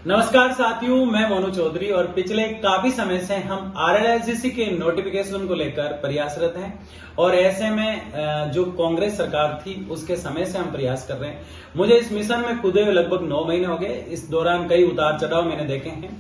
नमस्कार साथियों, मैं मोनू चौधरी और पिछले काफी समय से हम RLSGC के नोटिफिकेशन को लेकर प्रयासरत हैं और ऐसे में जो कांग्रेस सरकार थी उसके समय से हम प्रयास कर रहे हैं। मुझे इस मिशन में खुदे लगभग 9 महीने हो गए। इस दौरान कई उतार चढ़ाव मैंने देखे हैं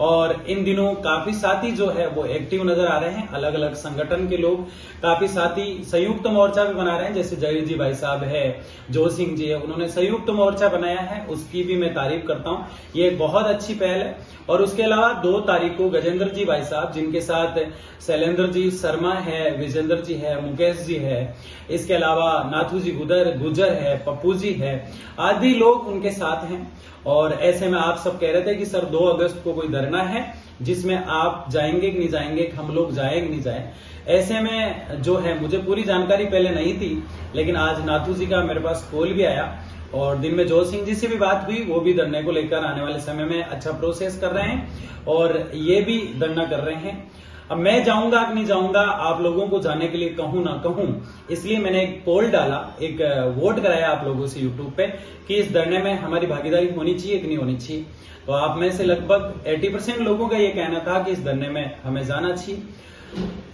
और इन दिनों काफी साथी जो है वो एक्टिव नजर आ रहे हैं। अलग अलग संगठन के लोग काफी साथी संयुक्त मोर्चा भी बना रहे हैं, जैसे जहीर जी भाई साहब है, जो सिंह जी है, उन्होंने संयुक्त मोर्चा बनाया है, उसकी भी मैं तारीफ करता हूं। ये बहुत अच्छी पहल है। और उसके अलावा 2 तारीख को गजेंद्र जी भाई साहब, जिनके साथ शैलेंद्र जी शर्मा है, विजेंद्र जी है, मुकेश जी है, इसके अलावा नाथू जी गुजर है, पप्पू जी है, आदि लोग उनके साथ हैं। और ऐसे में आप सब कह रहे थे कि सर 2 अगस्त को कोई धरना है जिसमें आप जाएंगे कि नहीं जाएंगे, हम लोग जाए कि नहीं जाए। ऐसे में जो है मुझे पूरी जानकारी पहले नहीं थी, लेकिन आज नाथू जी का मेरे पास कॉल भी आया और दिन में जो सिंह जी से भी बात हुई, वो भी धरने को लेकर आने वाले समय में अच्छा प्रोसेस कर रहे हैं और ये भी धरना कर रहे हैं। अब मैं जाऊंगा कि नहीं जाऊंगा, आप लोगों को जाने के लिए कहूं ना कहूं, इसलिए मैंने एक पोल डाला, एक वोट कराया आप लोगों से यूट्यूब पे कि इस धरने में हमारी भागीदारी होनी चाहिए कि नहीं होनी चाहिए। तो आप में से लगभग 80% लोगों का ये कहना था कि इस धरने में हमें जाना चाहिए।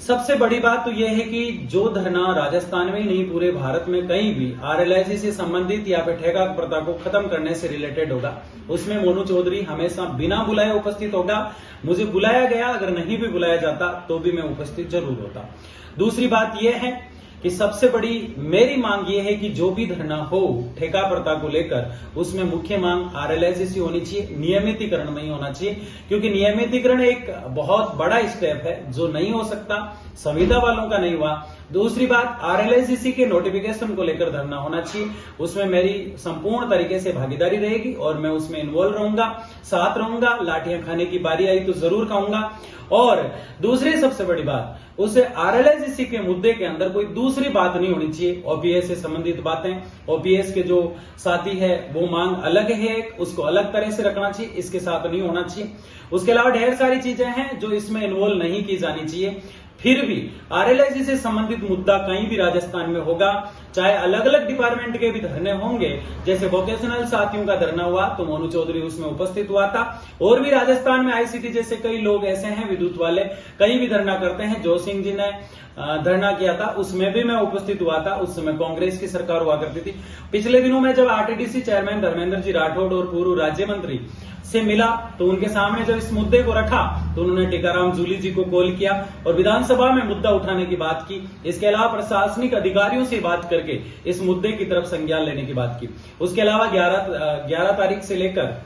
सबसे बड़ी बात तो यह है कि जो धरना राजस्थान में ही नहीं पूरे भारत में कहीं भी RLSGC से संबंधित या फिर ठेका प्रथा को खत्म करने से रिलेटेड होगा, उसमें मोनू चौधरी हमेशा बिना बुलाए उपस्थित होगा। मुझे बुलाया गया, अगर नहीं भी बुलाया जाता तो भी मैं उपस्थित जरूर होता। दूसरी बात यह है कि सबसे बड़ी मेरी मांग यह है कि जो भी धरना हो ठेका प्रथा को लेकर, उसमें मुख्य मांग RLSGC होनी चाहिए, नियमितीकरण नहीं होना चाहिए, क्योंकि नियमितीकरण एक बहुत बड़ा स्टेप है जो नहीं हो सकता, संविदा वालों का नहीं हुआ। दूसरी बात, RLSGC के नोटिफिकेशन को लेकर धरना होना चाहिए, उसमें मेरी संपूर्ण तरीके से भागीदारी रहेगी और मैं उसमें इन्वॉल्व रहूंगा, साथ रहूंगा। लाठियां खाने की बारी आई तो जरूर खाऊंगा। और दूसरी सबसे बड़ी बात, उसे RLSGC के मुद्दे के अंदर कोई दूसरी बात नहीं होनी चाहिए। OPS से संबंधित बातें, OPS के जो साथी है वो मांग अलग है, उसको अलग तरह से रखना चाहिए, इसके साथ नहीं होना चाहिए। उसके अलावा ढेर सारी चीजें हैं जो इसमें इन्वॉल्व नहीं की जानी चाहिए। फिर भी RLSGC से संबंधित मुद्दा कहीं भी राजस्थान में होगा, चाहे अलग अलग डिपार्टमेंट के भी धरने होंगे, जैसे वोकेशनल साथियों का धरना हुआ तो मोनू चौधरी उसमें उपस्थित हुआ था। और भी राजस्थान में ICT जैसे कई लोग ऐसे हैं विद्युत वाले, कहीं भी धरना करते हैं। जो सिंह जी ने धरना किया था उसमें भी मैं उपस्थित हुआ था, उस समय कांग्रेस की सरकार हुआ करती थी। पिछले दिनों में जब RTDC चेयरमैन धर्मेंद्र जी राठौड़ और पूर्व राज्य मंत्री से मिला तो उनके सामने जब इस मुद्दे को रखा तो उन्होंने टीकाराम जूली जी को कॉल किया और विधानसभा में मुद्दा उठाने की बात की। इसके अलावा प्रशासनिक अधिकारियों से बात करके इस मुद्दे की तरफ संज्ञान लेने की बात की। उसके अलावा 11 तारीख से लेकर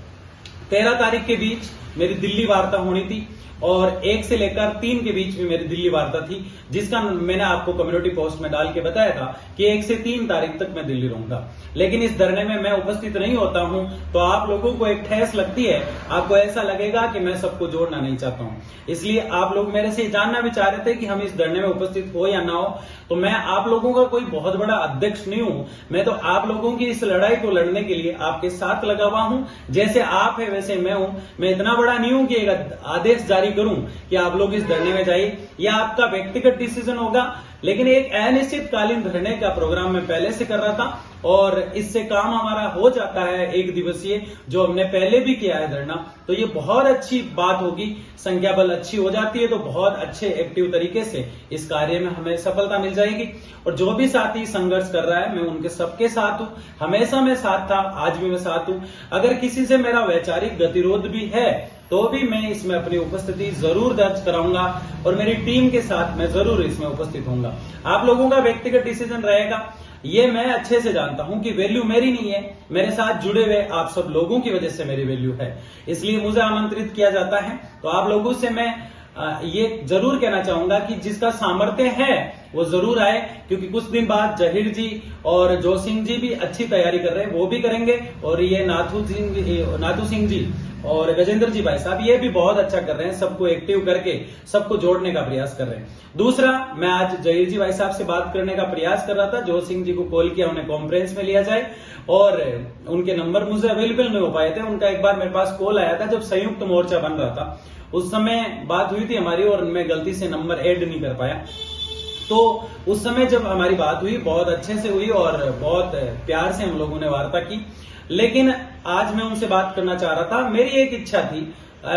13 तारीख के बीच मेरी दिल्ली वार्ता होनी थी और 1 से लेकर 3 के बीच में मेरी दिल्ली वार्ता थी, जिसका मैंने आपको कम्युनिटी पोस्ट में डाल के बताया था कि 1 से 3 तारीख तक मैं दिल्ली रहूंगा। लेकिन इस धरने में मैं उपस्थित नहीं होता हूं तो आप लोगों को एक ठेस लगती है, आपको ऐसा लगेगा कि मैं सबको जोड़ना नहीं चाहता हूं। इसलिए आप लोग मेरे से जानना भी चाह रहे थे कि हम इस धरने में उपस्थित हो या ना हो। तो मैं आप लोगों का कोई बहुत बड़ा अध्यक्ष नहीं हूं, मैं तो आप लोगों की इस लड़ाई को लड़ने के लिए आपके साथ लगा हुआ हूं। जैसे आप है वैसे मैं हूं। मैं इतना बड़ा नहीं हूं कि एक आदेश जारी करूं कि आप लोग इस धरने में जाइए, यह आपका व्यक्तिगत डिसीजन होगा। लेकिन एक अनिश्चितकालीन धरने का प्रोग्राम मैं पहले से कर रहा था और इससे काम हमारा हो जाता है 1 दिवसीय, जो हमने पहले भी किया है धरना। तो ये बहुत अच्छी बात होगी, संख्या बल अच्छी हो जाती है तो बहुत अच्छे एक्टिव तरीके से इस कार्य में हमें सफलता मिल जाएगी। और जो भी साथी संघर्ष कर रहा है मैं उनके सबके साथ हूं, हमेशा मैं साथ था, आज भी मैं साथ हूं। अगर किसी से मेरा वैचारिक गतिरोध भी है तो भी मैं इसमें अपनी उपस्थिति जरूर दर्ज कराऊंगा और मेरी टीम के साथ मैं जरूर इसमें उपस्थित होऊंगा। आप लोगों का व्यक्तिगत डिसीजन रहेगा, ये मैं अच्छे से जानता हूं कि वैल्यू मेरी नहीं है, मेरे साथ जुड़े हुए आप सब लोगों की वजह से मेरी वैल्यू है, इसलिए मुझे आमंत्रित किया जाता है। तो आप लोगों से मैं ये जरूर कहना चाहूंगा कि जिसका सामर्थ्य है वो जरूर आए, क्योंकि कुछ दिन बाद जहीर जी और जो सिंह जी भी अच्छी तैयारी कर रहे हैं, वो भी करेंगे। और ये नाथू सिंह जी और गजेंद्र जी भाई साहब ये भी बहुत अच्छा कर रहे हैं, सबको एक्टिव करके सबको जोड़ने का प्रयास कर रहे हैं। दूसरा, मैं आज जहीर जी भाई साहब से बात करने का प्रयास कर रहा था, जो सिंह जी को कॉल किया, उन्हें कॉन्फ्रेंस में लिया जाए और उनके नंबर मुझे अवेलेबल नहीं हो पाए थे। उनका एक बार मेरे पास कॉल आया था जब संयुक्त मोर्चा बन रहा था, उस समय बात हुई थी हमारी और मैं गलती से नंबर ऐड नहीं कर पाया। तो उस समय जब हमारी बात हुई बहुत अच्छे से हुई और बहुत प्यार से हम लोगों ने वार्ता की। लेकिन आज मैं उनसे बात करना चाह रहा था। मेरी एक इच्छा थी,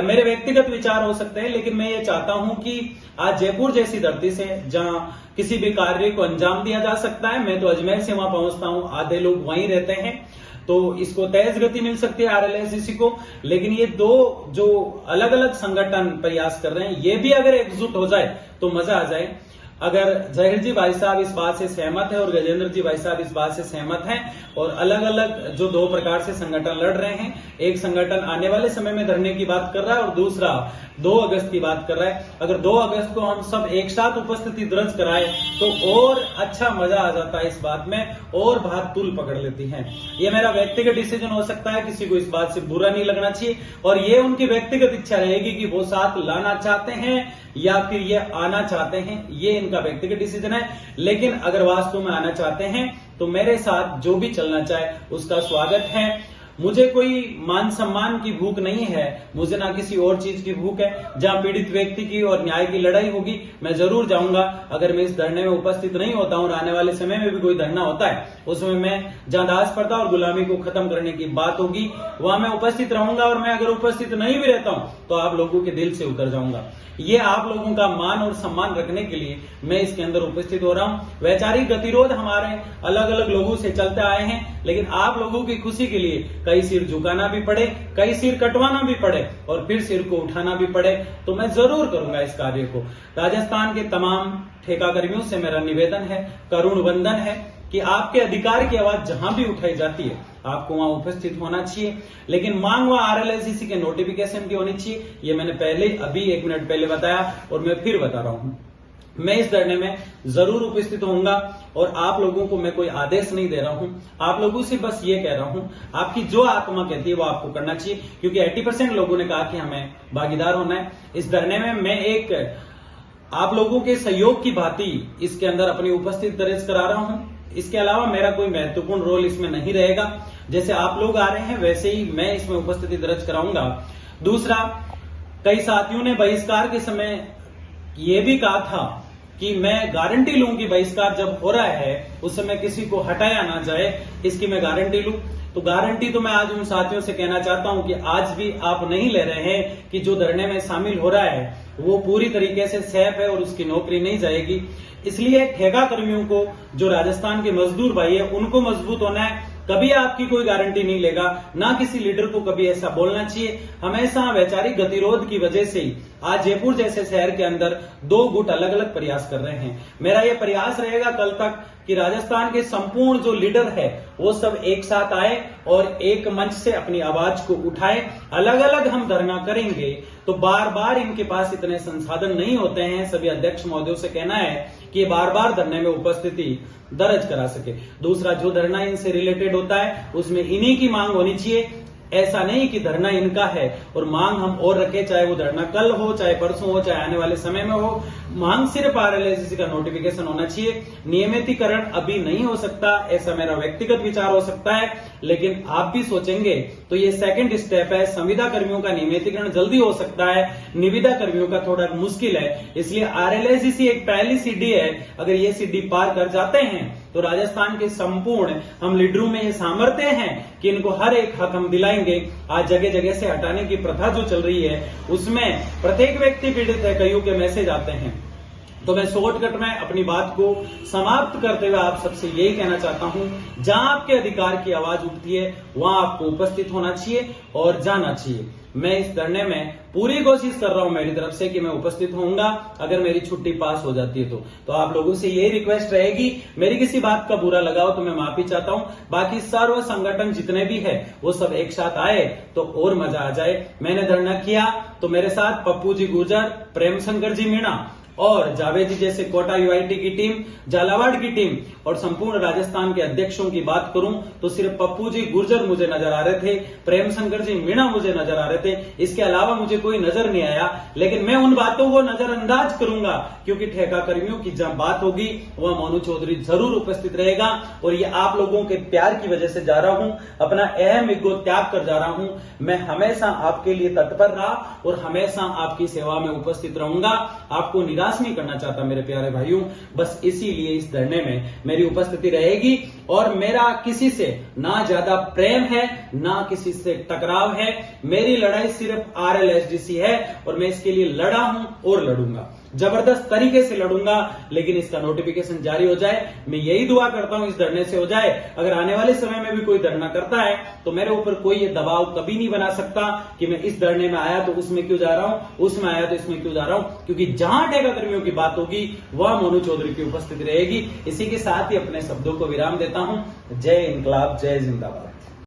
मेरे व्यक्तिगत विचार हो सकते हैं, लेकिन मैं ये चाहता हूं कि आज जयपुर जैसी धरती से जहां किसी भी कार्य को अंजाम दिया जा सकता है, मैं तो अजमेर से वहां पहुंचता हूं, आधे लोग वहीं रहते हैं, तो इसको तेज गति मिल सकती है आरएलएसजीसी को। लेकिन ये दो जो अलग अलग संगठन प्रयास कर रहे हैं, ये भी अगर एकजुट हो जाए तो मजा आ जाए। अगर जहीर जी भाई साहब इस बात से सहमत है और गजेंद्र जी भाई साहब इस बात से सहमत हैं और अलग अलग जो दो प्रकार से संगठन लड़ रहे हैं, एक संगठन आने वाले समय में धरने की बात कर रहा है और दूसरा 2 अगस्त की बात कर रहा है, अगर 2 अगस्त को हम सब एक साथ उपस्थिति दर्ज कराए तो और अच्छा मजा आ जाता है इस बात में, और बात तुल पकड़ लेती है। ये मेरा व्यक्तिगत डिसीजन हो सकता है, किसी को इस बात से बुरा नहीं लगना चाहिए, और ये उनकी व्यक्तिगत इच्छा रहेगी कि वो साथ लाना चाहते हैं या फिर ये आना चाहते हैं, ये इनका व्यक्तिगत डिसीजन है। लेकिन अगर वास्तव में आना चाहते हैं तो मेरे साथ जो भी चलना चाहे उसका स्वागत है। मुझे कोई मान सम्मान की भूख नहीं है, मुझे ना किसी और चीज की भूख है। जहां पीड़ित व्यक्ति की और न्याय की लड़ाई होगी मैं जरूर जाऊंगा। अगर मैं इस धरने में उपस्थित नहीं होता हूं और आने वाले समय में भी कोई धरना होता है, उसमें मैं जहां दास प्रथा और गुलामी को खत्म करने की बात होगी वहां मैं उपस्थित रहूंगा, और मैं अगर उपस्थित नहीं भी रहता हूं तो आप लोगों के दिल से उतर जाऊंगा। ये आप लोगों का मान और सम्मान रखने के लिए मैं इसके अंदर उपस्थित हो रहा हूं। वैचारिक गतिरोध हमारे अलग अलग लोगों से चलते आए हैं, लेकिन आप लोगों की खुशी के लिए कई सिर झुकाना भी पड़े, कई सिर कटवाना भी पड़े और फिर सिर को उठाना भी पड़े, तो मैं जरूर करूंगा इस कार्य को। राजस्थान के तमाम ठेका कर्मियों से मेरा निवेदन है, करुण वंदन है कि आपके अधिकार की आवाज जहां भी उठाई जाती है आपको वहां उपस्थित होना चाहिए, लेकिन मांग वहां आरएलएसजीसी के नोटिफिकेशन की होनी चाहिए। ये मैंने पहले अभी 1 मिनट पहले बताया और मैं फिर बता रहा हूं। मैं इस धरने में जरूर उपस्थित होऊंगा और आप लोगों को मैं कोई आदेश नहीं दे रहा हूं, आप लोगों से बस ये कह रहा हूं, आपकी जो आत्मा कहती है वो आपको करना चाहिए, क्योंकि 80% लोगों ने कहा कि हमें भागीदार होना है इस धरने में। मैं एक आप लोगों के सहयोग की भांति इसके अंदर अपनी उपस्थिति दर्ज करा रहा हूं। इसके अलावा मेरा कोई महत्वपूर्ण रोल इसमें नहीं रहेगा, जैसे आप लोग आ रहे हैं वैसे ही मैं इसमें उपस्थिति दर्ज कराऊंगा। दूसरा, कई साथियों ने बहिष्कार के समय ये भी कहा था कि मैं गारंटी लूं कि बहिष्कार जब हो रहा है उस समय किसी को हटाया ना जाए, इसकी मैं गारंटी लूं। तो गारंटी तो मैं आज उन साथियों से कहना चाहता हूं कि आज भी आप नहीं ले रहे हैं कि जो धरने में शामिल हो रहा है वो पूरी तरीके से सेफ है और उसकी नौकरी नहीं जाएगी। इसलिए ठेका कर्मियों को, जो राजस्थान के मजदूर भाई है, उनको मजबूत होना है। कभी आपकी कोई गारंटी नहीं लेगा, ना किसी लीडर को कभी ऐसा बोलना चाहिए। हमेशा वैचारिक गतिरोध की वजह से ही आज जयपुर जैसे शहर के अंदर 2 गुट अलग अलग प्रयास कर रहे हैं। मेरा यह प्रयास रहेगा कल तक कि राजस्थान के संपूर्ण जो लीडर है वो सब एक साथ आए और एक मंच से अपनी आवाज को उठाए। अलग अलग हम धरना करेंगे तो बार बार इनके पास इतने संसाधन नहीं होते हैं। सभी अध्यक्ष महोदयों से कहना है कि ये बार बार धरने में उपस्थिति दर्ज करा सके। दूसरा, जो धरना इनसे रिलेटेड होता है उसमें इन्हीं की मांग होनी चाहिए। ऐसा नहीं कि धरना इनका है और मांग हम और रखे, चाहे वो धरना कल हो, चाहे परसों हो, चाहे आने वाले समय में हो। मांग सिर्फ आरएलएसजीसी का नोटिफिकेशन होना चाहिए। नियमितीकरण अभी नहीं हो सकता, ऐसा मेरा व्यक्तिगत विचार हो सकता है, लेकिन आप भी सोचेंगे तो ये सेकंड स्टेप है। संविदा कर्मियों का नियमितीकरण जल्दी हो सकता है, निविदा कर्मियों का थोड़ा मुश्किल है। इसलिए आरएलएसजीसी एक पहली सीढ़ी है। अगर ये सीढ़ी पार कर जाते हैं तो राजस्थान के संपूर्ण हम लीडरों में ये सामर्थ्य हैं कि इनको हर एक हक हम दिलाएंगे। आज जगह जगह से हटाने की प्रथा जो चल रही है उसमें प्रत्येक व्यक्ति पीड़ित है, कईयों के मैसेज आते हैं। तो मैं शॉर्टकट में अपनी बात को समाप्त करते हुए आप सबसे यही कहना चाहता हूं, जहां आपके अधिकार की आवाज उठती है वहां आपको उपस्थित होना चाहिए और जाना चाहिए। मैं इस धरने में पूरी कोशिश कर रहा हूं मेरी तरफ से कि मैं उपस्थित होऊंगा। अगर मेरी छुट्टी पास हो जाती है तो आप लोगों से यही रिक्वेस्ट रहेगी। मेरी किसी बात का बुरा लगा हो तो मैं माफी चाहता हूं। बाकी सर्व संगठन जितने भी है वो सब एक साथ आए तो और मजा आ जाए। मैंने धरना किया तो मेरे साथ पप्पू जी गुर्जर, प्रेम शंकर जी मीणा और जावेद जी जैसे कोटा यूआईटी की टीम, झालावाड़ की टीम और संपूर्ण राजस्थान के अध्यक्षों की बात करूं तो सिर्फ पप्पू जी गुर्जर मुझे नजर आ रहे थे, प्रेम शंकर जी मीणा मुझे नजर आ रहे थे। इसके अलावा मुझे कोई नजर नहीं आया, लेकिन मैं उन बातों को नजरअंदाज करूंगा क्योंकि ठेका कर्मियों की जहां बात होगी वहां मोनू चौधरी जरूर उपस्थित रहेगा। और ये आप लोगों के प्यार की वजह से जा रहा हूं, अपना अहम ईगो त्याग कर जा रहा हूं। मैं हमेशा आपके लिए तत्पर रहा और हमेशा आपकी सेवा में उपस्थित रहूंगा। आपको विकास नहीं करना चाहता मेरे प्यारे भाइयों। बस इसीलिए इस धरने में मेरी उपस्थिति रहेगी और मेरा किसी से ना ज्यादा प्रेम है ना किसी से टकराव है। मेरी लड़ाई सिर्फ RLSDC है और मैं इसके लिए लड़ा हूं और लड़ूंगा, जबरदस्त तरीके से लड़ूंगा। लेकिन इसका नोटिफिकेशन जारी हो जाए, मैं यही दुआ करता हूं इस धरने से हो जाए। अगर आने वाले समय में भी कोई धरना करता है तो मेरे ऊपर कोई ये दबाव कभी नहीं बना सकता कि मैं इस धरने में आया तो उसमें क्यों जा रहा हूं, उसमें आया तो इसमें क्यों जा रहा हूं, क्योंकि जहां ठेका कर्मियों की बात होगी वह मोनू चौधरी की उपस्थिति रहेगी। इसी के साथ ही अपने शब्दों को विराम देता हूं। जय इनकलाब, जय जिंदाबाद।